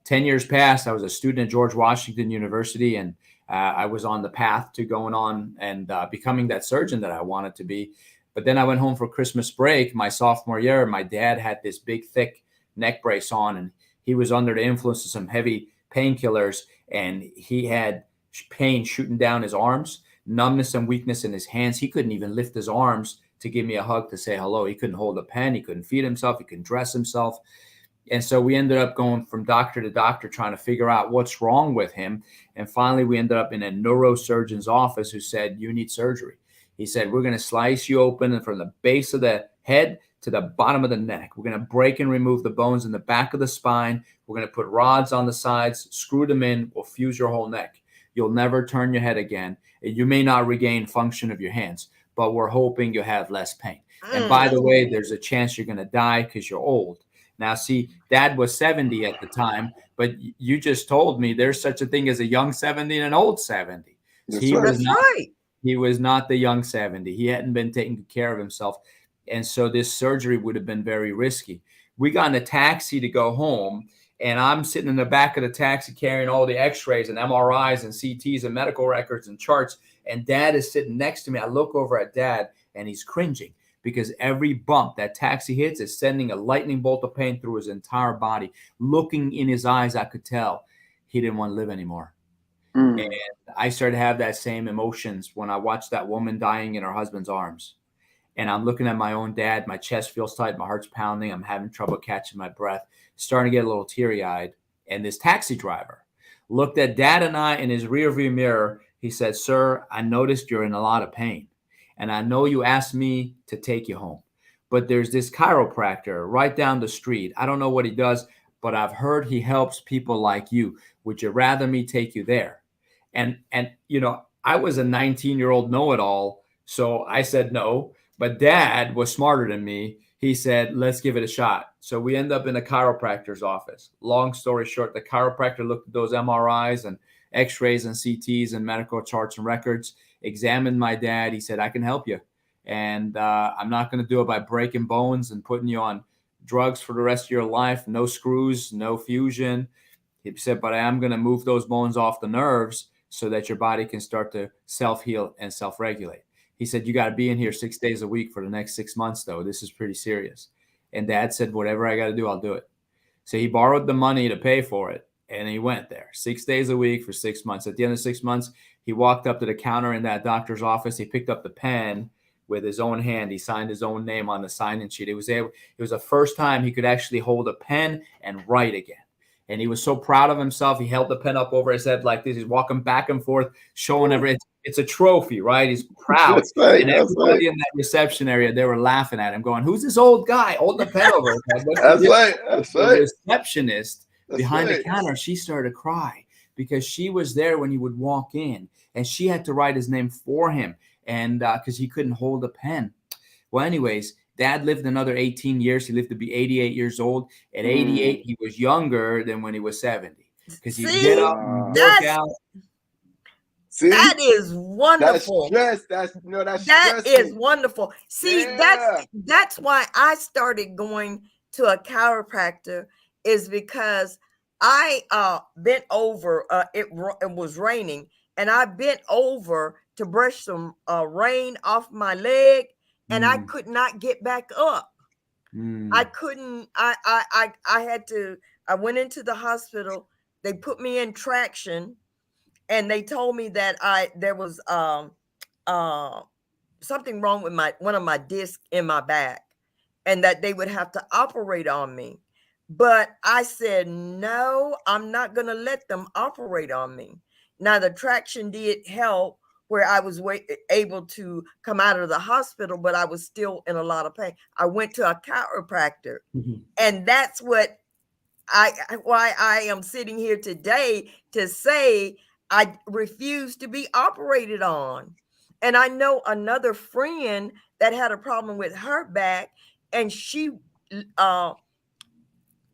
10 years passed. I was a student at George Washington University, and I was on the path to going on and becoming that surgeon that I wanted to be. But then I went home for Christmas break my sophomore year. My dad had this big, thick neck brace on, and he was under the influence of some heavy painkillers, and he had pain shooting down his arms, numbness and weakness in his hands. He couldn't even lift his arms to give me a hug to say hello. He couldn't hold a pen. He couldn't feed himself. He couldn't dress himself. And so we ended up going from doctor to doctor trying to figure out what's wrong with him. And finally, we ended up in a neurosurgeon's office who said, "You need surgery." He said, "We're going to slice you open from the base of the head to the bottom of the neck. We're going to break and remove the bones in the back of the spine. We're going to put rods on the sides, screw them in. We'll fuse your whole neck. You'll never turn your head again. You may not regain function of your hands, but we're hoping you have less pain. And by the way, there's a chance you're going to die because you're old. Now, see, Dad was 70 at the time, but you just told me there's such a thing as a young 70 and an old 70. So he was not the young 70. He hadn't been taking care of himself. And so this surgery would have been very risky. We got in a taxi to go home, and I'm sitting in the back of the taxi carrying all the x-rays and MRIs and CTs and medical records and charts. And Dad is sitting next to me. I look over at Dad, and he's cringing because every bump that taxi hits is sending a lightning bolt of pain through his entire body. Looking in his eyes, I could tell he didn't want to live anymore. And I started to have that same emotions when I watched that woman dying in her husband's arms. And I'm looking at my own dad. My chest feels tight. My heart's pounding. I'm having trouble catching my breath, starting to get a little teary-eyed. And this taxi driver looked at Dad and I in his rearview mirror. He said, "Sir, I noticed you're in a lot of pain. And I know you asked me to take you home. But there's this chiropractor right down the street. I don't know what he does, but I've heard he helps people like you. Would you rather me take you there?" And you know, I was a 19-year-old know-it-all. So I said no. But Dad was smarter than me. He said, "Let's give it a shot." So we end up in a chiropractor's office. Long story short, the chiropractor looked at those MRIs and x-rays and CTs and medical charts and records, examined my dad. He said, "I can help you. And I'm not going to do it by breaking bones and putting you on drugs for the rest of your life. No screws, no fusion." He said, "But I am going to move those bones off the nerves so that your body can start to self-heal and self-regulate." He said, "You got to be in here 6 days a week for the next 6 months, though. This is pretty serious." And Dad said, "Whatever I got to do, I'll do it." So he borrowed the money to pay for it, and he went there 6 days a week for 6 months. At the end of 6 months, he walked up to the counter in that doctor's office. He picked up the pen with his own hand. He signed his own name on the sign-in sheet. It was the first time he could actually hold a pen and write again. And he was so proud of himself. He held the pen up over his head like this. He's walking back and forth, showing everything. It's a trophy, right? He's proud. That's right, and everybody in that reception area, they were laughing at him, going, "Who's this old guy holding the pen over his head?" That's right. The receptionist behind the counter, she started to cry because she was there when he would walk in, and she had to write his name for him, and because he couldn't hold a pen. Well, anyways, Dad lived another 18 years. He lived to be 88 years old. At 88, he was younger than when he was 70 because he'd get up and work out. See? That is wonderful. That's that is wonderful. See, that's why I started going to a chiropractor, is because I bent over. It was raining, and I bent over to brush some rain off my leg, and I could not get back up. I couldn't. I had to. I went into the hospital. They put me in traction, and they told me that there was something wrong with one of my discs in my back, and that they would have to operate on me. But I said, no, I'm not going to let them operate on me. Now, the traction did help, where I was able to come out of the hospital, but I was still in a lot of pain. I went to a chiropractor, and that's why I am sitting here today to say I refuse to be operated on. And I know another friend that had a problem with her back, and she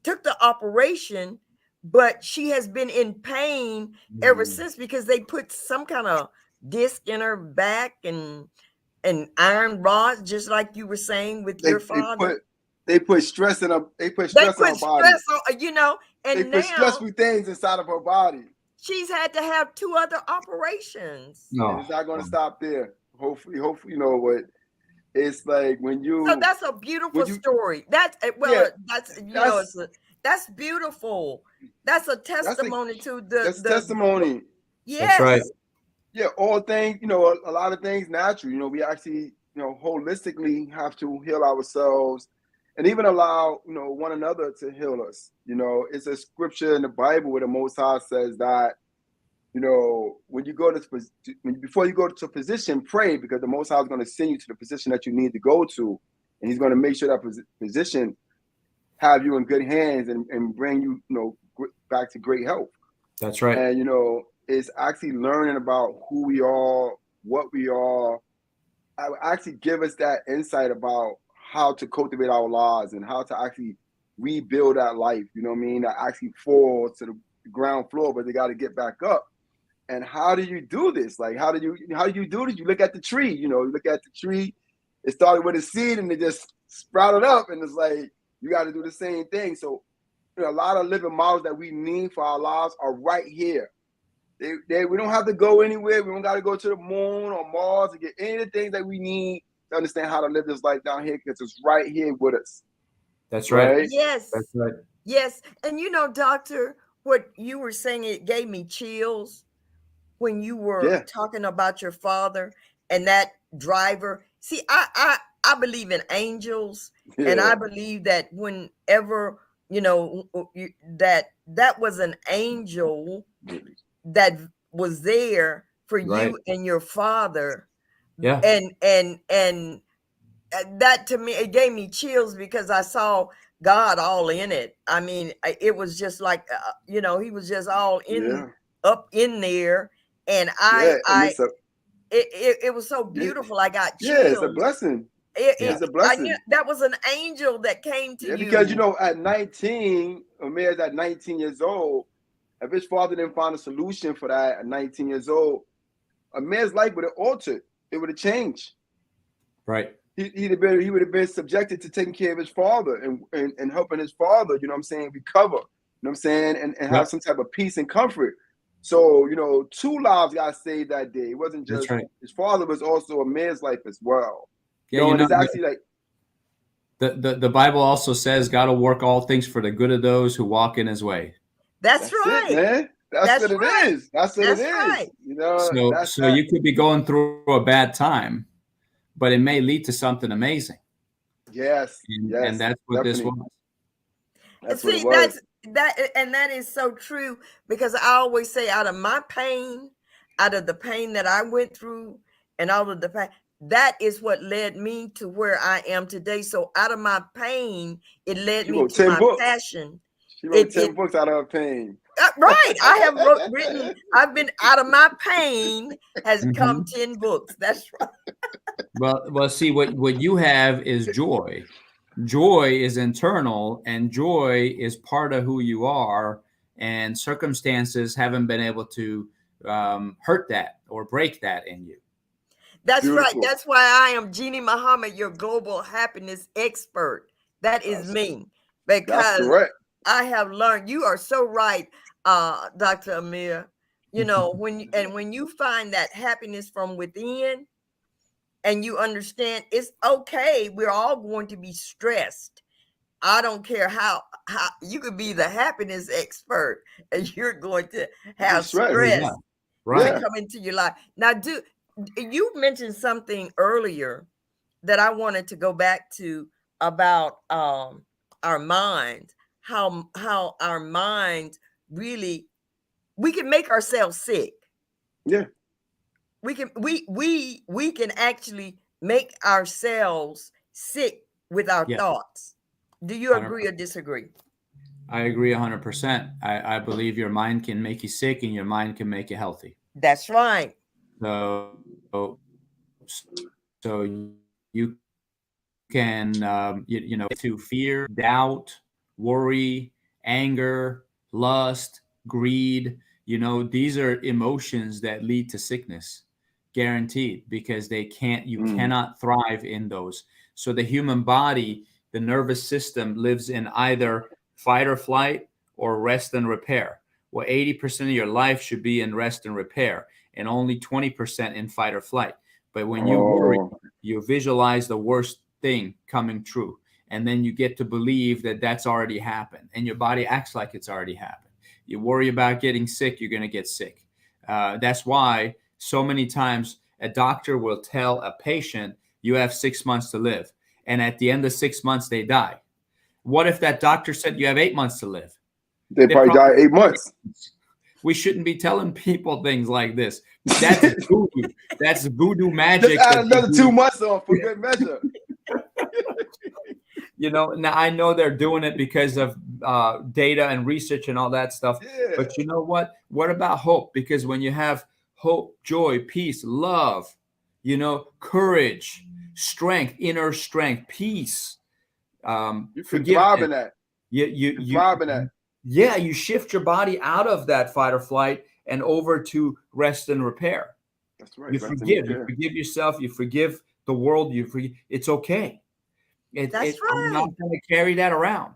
took the operation, but she has been in pain ever since, because they put some kind of disc in her back and iron rods, just like you were saying with your father. They put stress in her. They put stress on her body. And they put stressful things inside of her body. She's had to have 2 other operations. And it's not going to stop there. Hopefully, you know what? It's like when you. So that's a beautiful story. That's beautiful. That's a testimony to the. That's testimony. Yes. That's right. Yeah, all things, a lot of things natural. We actually, holistically have to heal ourselves, and even allow, one another to heal us. It's a scripture in the Bible where the Most High says that, when you go before you go to a position, pray, because the Most High is going to send you to the position that you need to go to, and He's going to make sure that position have you in good hands and bring you, back to great health. That's right. And it's actually learning about who we are, what we are, actually give us that insight about how to cultivate our lives and how to actually rebuild that life. You know what I mean? That actually fall to the ground floor, but they got to get back up. And how do you do this? Like, how do you do this? You look at the tree. You know, you look at the tree. It started with a seed and it just sprouted up, and it's like you got to do the same thing. So, you know, a lot of living models that we need for our lives are right here. We don't have to go anywhere. We don't got to go to the moon or Mars to get any of the things that we need to understand how to live this life down here, because it's right here with us. That's right. Yes. That's right. Yes. And you know, Doctor, what you were saying, it gave me chills when you were talking about your father and that driver. See, I believe in angels, and I believe that whenever, you know, that was an angel that was there for you and your father. Yeah. And that, to me, it gave me chills because I saw God all in it. I mean, it was just like, you know, he was just all up in there. And it was so beautiful. I got chills. Yeah, it's a blessing. It's a blessing. I knew that was an angel that came to you. Because, you know, at 19, Amir's at 19 years old. If his father didn't find a solution for that at 19 years old, Amir's life would have altered. It would have changed. Right. He would have been subjected to taking care of his father and helping his father, you know what I'm saying, recover, you know what I'm saying, and have some type of peace and comfort. So, you know, 2 lives got saved that day. It wasn't just his father, was also a man's life as well. Yeah, you know, it's actually like the Bible also says God will work all things for the good of those who walk in his way. That's right, it, man. That's what it is. That's what it is. Right. You know, so you could be going through a bad time, but it may lead to something amazing. Yes. And that's what this was. That's what it was. That is so true, because I always say, out of my pain, out of the pain that I went through and all of the pain, that is what led me to where I am today. So out of my pain, it led me to my passion. She wrote 10 books out of her pain. Right. I have written, I've been out of my pain has come 10 books. That's right. Well, see, what you have is joy. Joy is internal, and joy is part of who you are, and circumstances haven't been able to hurt that or break that in you. That's beautiful. Right. That's why I am Jeannie Muhammad, your global happiness expert. That is me, because I have learned. You are so right, Dr. Amir. You know, when you find that happiness from within, and you understand it's okay, we're all going to be stressed. I don't care how you could be the happiness expert, and you're going to have stress come into your life. Now, you mentioned something earlier that I wanted to go back to about our mind, how our mind really, we can make ourselves sick. Yeah. We can actually make ourselves sick with our thoughts. Do you agree 100%. Or disagree? I agree 100%. I believe your mind can make you sick and your mind can make you healthy. That's right. So you can, you know, to fear, doubt, worry, anger, lust, greed, you know, these are emotions that lead to sickness, guaranteed, because you cannot thrive in those. So the human body, the nervous system, lives in either fight or flight or rest and repair. Well, 80% of your life should be in rest and repair, and only 20% in fight or flight. But when you worry, you visualize the worst thing coming true, and then you get to believe that that's already happened, and your body acts like it's already happened. You worry about getting sick, you're going to get sick. That's why so many times a doctor will tell a patient, you have 6 months to live. And at the end of 6 months, they die. What if that doctor said you have 8 months to live? They probably die 8 months. We shouldn't be telling people things like this. That's voodoo. That's voodoo magic. Just add another 2 months on for good measure. You know, now I know they're doing it because of data and research and all that stuff. Yeah. But you know what? What about hope? Because when you have hope, joy, peace, love, you know, courage, strength, inner strength, peace, You can thrive forgiveness. in that. You can thrive in that. Yeah, you shift your body out of that fight or flight and over to rest and repair. That's right. You forgive yourself, you forgive the world, it's okay. That's I'm not right. going to carry that around.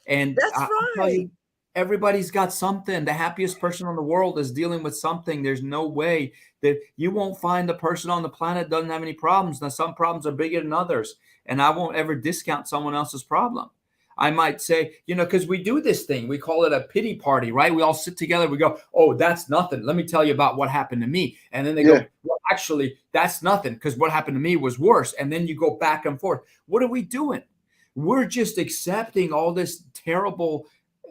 And That's I'll tell right. you, everybody's got something. The happiest person in the world is dealing with something. There's no way that you won't find the person on the planet doesn't have any problems. Now, some problems are bigger than others, and I won't ever discount someone else's problem. I might say, you know, because we do this thing, we call it a pity party, right? We all sit together, we go, oh, that's nothing. Let me tell you about what happened to me. And then they go, well, actually, that's nothing because what happened to me was worse. And then you go back and forth. What are we doing? We're just accepting all this terrible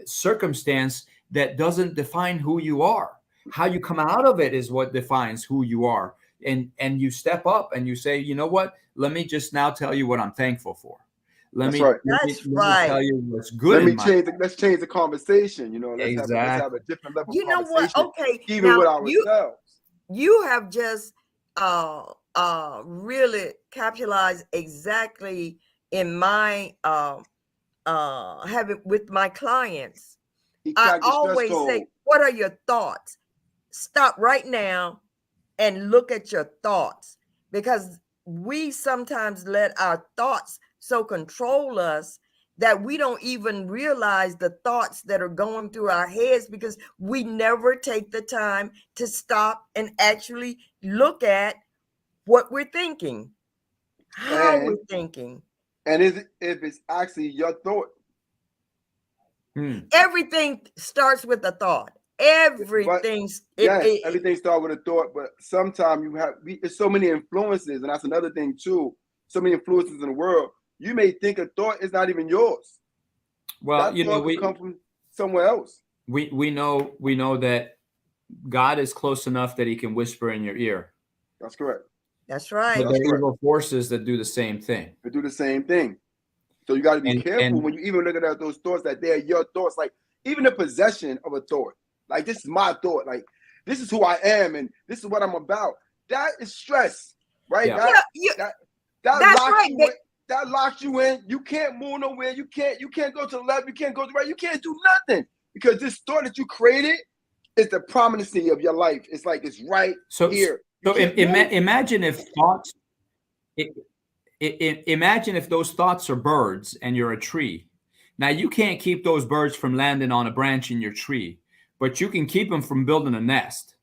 circumstance that doesn't define who you are. How you come out of it is what defines who you are. And you step up and you say, you know what? Let me just now tell you what I'm thankful for. Let me tell you what's good. Let's change the conversation. You know, let's have a different level of conversation. You know what? Okay, even now, with ourselves. You have just really capitalized exactly in my having with my clients. I always say, what are your thoughts? Stop right now and look at your thoughts, because we sometimes let our thoughts so control us that we don't even realize the thoughts that are going through our heads, because we never take the time to stop and actually look at what we're thinking, how we're thinking. And if it's actually your thought. Everything starts with a thought. Everything starts with a thought, but sometimes it's so many influences, and that's another thing too. So many influences in the world. You may think a thought is not even yours. Well, that we come from somewhere else. We know that God is close enough that He can whisper in your ear. That's correct. That's right. But there are evil forces that do the same thing. They do the same thing. So you got to be careful when you even look at those thoughts, that they're your thoughts. Like even the possession of a thought. Like, this is my thought. Like, this is who I am and this is what I'm about. That is stress, right? Yeah. That locks you in. You can't move nowhere. You can't go to the left. You can't go to the right. You can't do nothing, because this thought that you created is the prominency of your life. It's like it's right here. So imagine if thoughts. Imagine if those thoughts are birds and you're a tree. Now, you can't keep those birds from landing on a branch in your tree, but you can keep them from building a nest.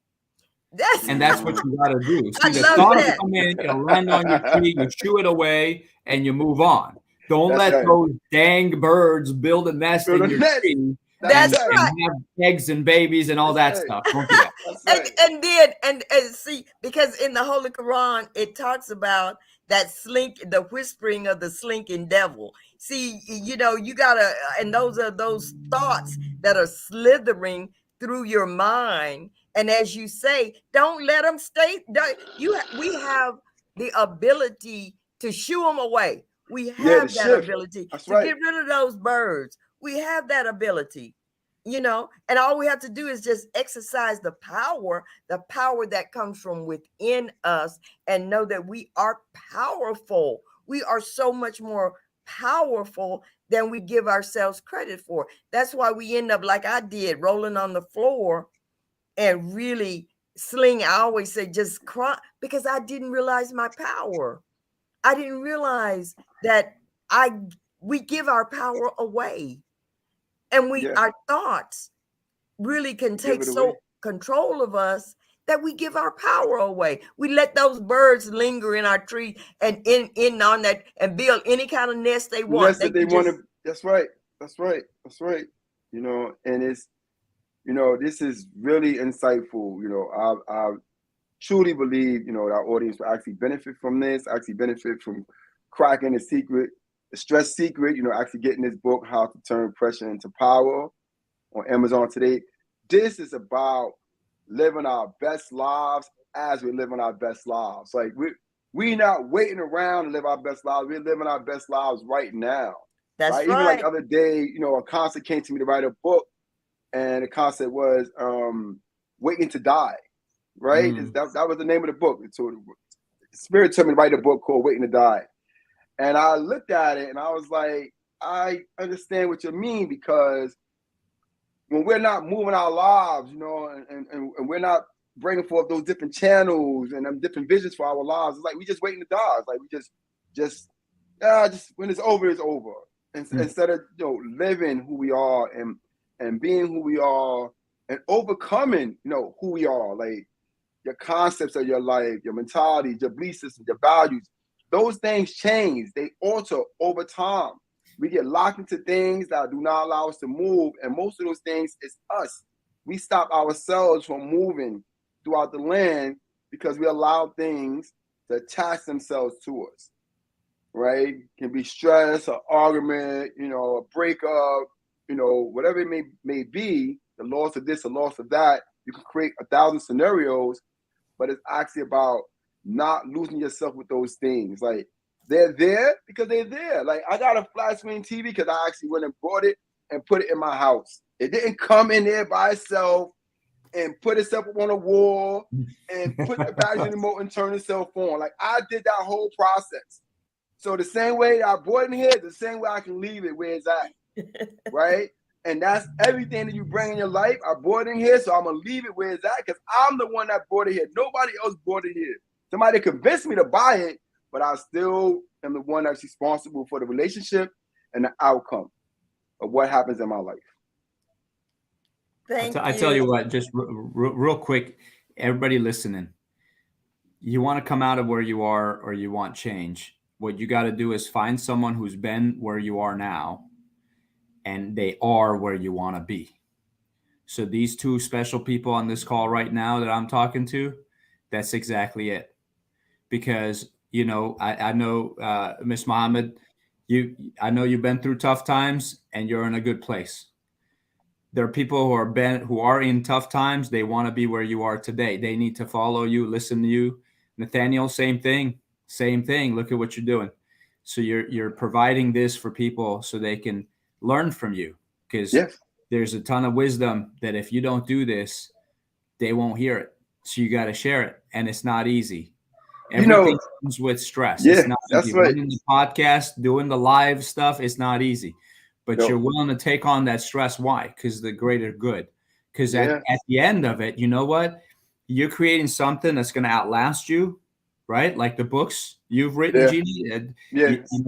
And that's what you got to do. See, the thought will come in, it'll land on your tree, you chew it away, and you move on. Don't let those dang birds build a nest in your tree. That's and have eggs and babies and all that stuff. Don't do that. And see, because in the Holy Quran it talks about that the whispering of the slinking devil. See, you know, you gotta, and those are those thoughts that are slithering through your mind. And as you say, don't let them stay. We have the ability to shoo them away. We have that ability to get rid of those birds. We have that ability, you know, and all we have to do is just exercise the power that comes from within us, and know that we are powerful. We are so much more powerful than we give ourselves credit for. That's why we end up like I did, rolling on the floor and really I always say just cry, because I didn't realize my power. I didn't realize that we give our power away, and our thoughts really can take control of us that we give our power away. We let those birds linger in our tree and in on that and build any kind of nest they want. That's right. You know, and it's, you know, this is really insightful. You know, I truly believe, you know, our audience will actually benefit from this, actually benefit from cracking the stress secret, you know, actually getting this book, How to Turn Pressure into Power, on Amazon today. This is about living our best lives as we're living our best lives. Like, we're not waiting around to live our best lives. We're living our best lives right now. That's right. Even like the other day, you know, a concept came to me to write a book, and the concept was Waiting to Die. Right? That was the name of the book. So Spirit told me to write a book called Waiting to Die. And I looked at it and I was like, I understand what you mean, because when we're not moving our lives, you know, and we're not bringing forth those different channels and them different visions for our lives, it's like we just waiting to die. It's like we just when it's over, it's over. Instead of, you know, living who we are and being who we are and overcoming, you know, who we are, like your concepts of your life, your mentality, your belief system, your values. Those things change. They alter over time. We get locked into things that do not allow us to move. And most of those things is us. We stop ourselves from moving throughout the land because we allow things to attach themselves to us, right? It can be stress, an argument, you know, a breakup, you know, whatever it may be, the loss of this, the loss of that. You can create 1,000 scenarios, but it's actually about not losing yourself with those things. Like, they're there because they're there. Like, I got a flat screen TV because I actually went and bought it and put it in my house. It didn't come in there by itself and put itself up on a wall and put the battery remote and turn itself on. Like, I did that whole process. So the same way I bought it in here, the same way I can leave it where it's at, right? And that's everything that you bring in your life. I bought it in here, so I'm going to leave it where it's at because I'm the one that bought it here. Nobody else bought it here. Somebody convinced me to buy it, but I still am the one that's responsible for the relationship and the outcome of what happens in my life. I tell you what, just real quick, everybody listening, you want to come out of where you are or you want change. What you got to do is find someone who's been where you are now and they are where you want to be. So these two special people on this call right now that I'm talking to, that's exactly it. Because, you know, I know, Miss Muhammad, I know you've been through tough times and you're in a good place. There are people who are in tough times. They want to be where you are today. They need to follow you, listen to you. Nathaniel, same thing. Look at what you're doing. So you're providing this for people so they can learn from you, because there's a ton of wisdom that if you don't do this, they won't hear it. So you got to share it, and it's not easy. Everything comes with stress. Yeah, it's not that's easy. right. Running the podcast, doing the live stuff, it's not easy. But you're willing to take on that stress. Why? Because the greater good. Because at the end of it, you know what? You're creating something that's going to outlast you, right? Like the books you've written, Jeannie,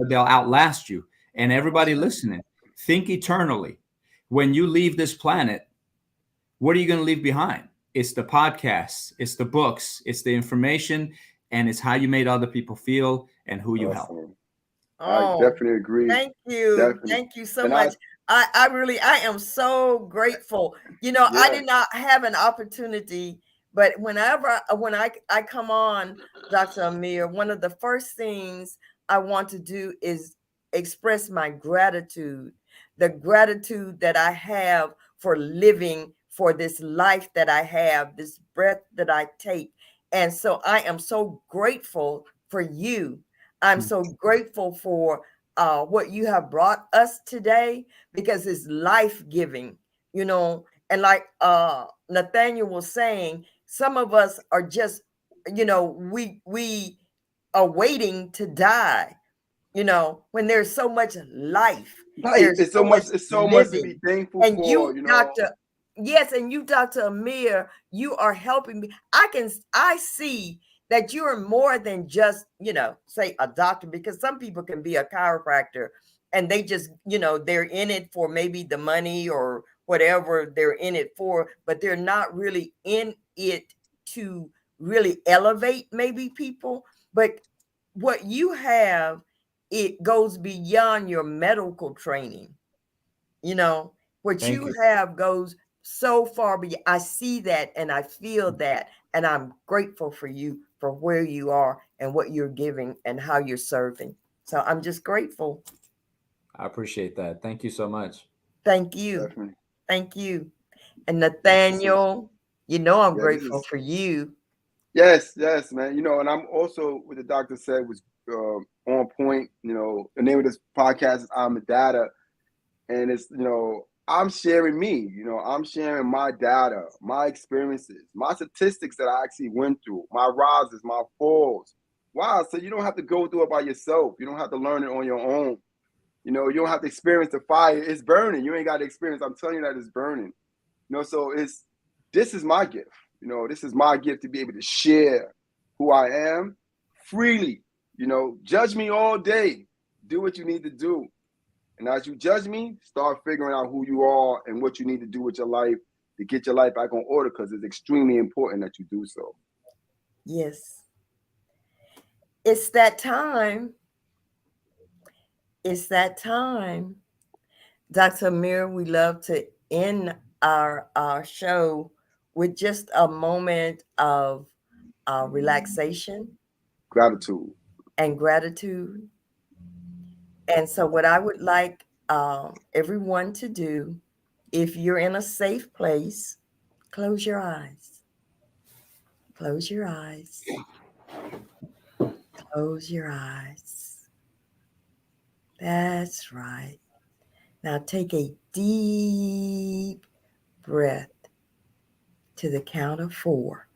they'll outlast you. And everybody listening, think eternally. When you leave this planet, what are you going to leave behind? It's the podcasts, it's the books, it's the information, and it's how you made other people feel and who you help. I definitely agree. Thank you. Definitely. Thank you so much. I am so grateful. You know, I did not have an opportunity, but when I come on, Dr. Amir, one of the first things I want to do is express my gratitude, the gratitude that I have for living, for this life that I have, this breath that I take. And so I am so grateful for you. I'm so grateful for what you have brought us today, because it's life-giving, you know. And like Nathaniel was saying, some of us are just, you know, we are waiting to die, you know, when there's so much life. It's so much to be thankful and for, you know. Yes, and you, Dr. Amir, you are helping me. I see that you are more than just, you know, say a doctor, because some people can be a chiropractor and they just, you know, they're in it for maybe the money or whatever they're in it for, but they're not really in it to really elevate maybe people. But what you have, it goes beyond your medical training. You know, what you have goes so far beyond. I see that and I feel that, and I'm grateful for you, for where you are and what you're giving and how you're serving. So I'm just grateful. I appreciate that. Thank you so much. Thank you. Definitely. Thank you. And Nathaniel, you know, I'm grateful for you. Yes, man. You know, and I'm also, what the doctor said was on point. You know, the name of this podcast is IAMTHEDATA. And it's, you know, I'm sharing me, you know, I'm sharing my data, my experiences, my statistics that I actually went through, my rises, my falls, Wow, so you don't have to go through it by yourself. You don't have to learn it on your own. You know, you don't have to experience the fire. It's burning. You ain't got to experience. I'm telling you that it's burning. You know, so this is my gift. You know, this is my gift to be able to share who I am freely. You know, judge me all day. Do what you need to do. And as you judge me, start figuring out who you are and what you need to do with your life to get your life back on order, because it's extremely important that you do so. Yes. It's that time. It's that time. Dr. Amir, we love to end our show with just a moment of relaxation, Gratitude, and gratitude. And so what I would like everyone to do, if you're in a safe place, close your eyes. Close your eyes. Close your eyes. That's right. Now take a deep breath to the count of 4.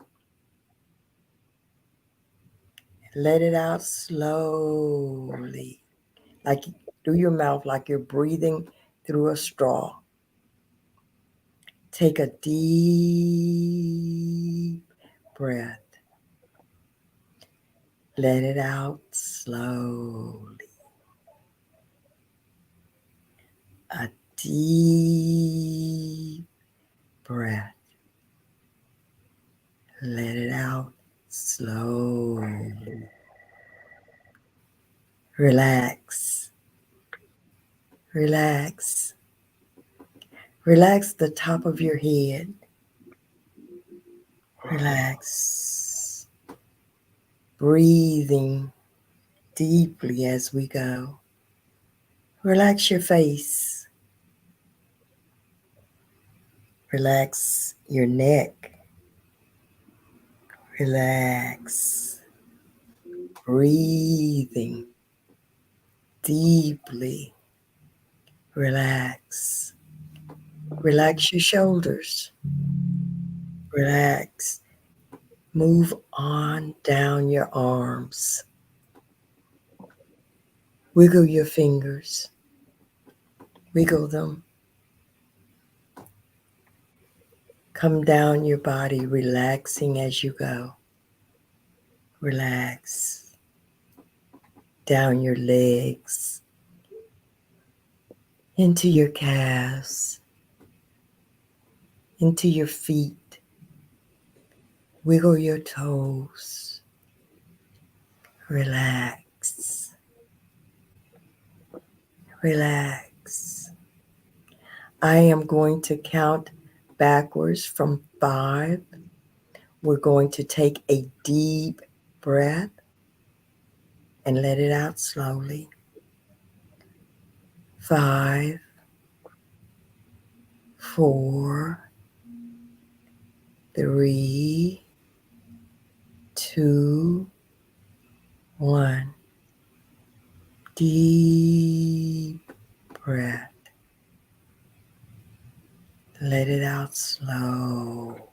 Let it out slowly, like through your mouth, like you're breathing through a straw. Take a deep breath. Let it out slowly. A deep breath. Let it out slowly. Relax. Relax. Relax the top of your head. Relax. Breathing deeply as we go. Relax your face. Relax your neck. Relax. Breathing deeply. Relax. Relax your shoulders. Relax. Move on down your arms. Wiggle your fingers. Wiggle them. Come down your body, relaxing as you go. Relax. Down your legs. Into your calves. Into your feet. Wiggle your toes. Relax. Relax. I am going to count backwards from 5. We're going to take a deep breath and let it out slowly. 5, 4, 3, 2, 1. Deep breath. Let it out slow.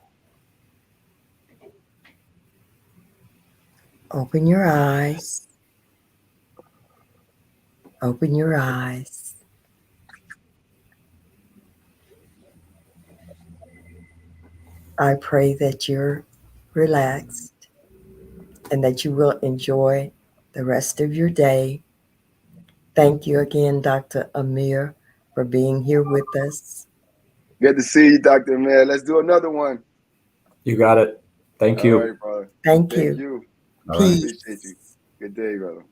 Open your eyes. Open your eyes. I pray that you're relaxed and that you will enjoy the rest of your day. Thank you again, Dr. Amir, for being here with us. Good to see you, Dr. Amir. Let's do another one. You got it. Thank you. All right, brother. Thank you. You. All I right. appreciate you. Good day, brother.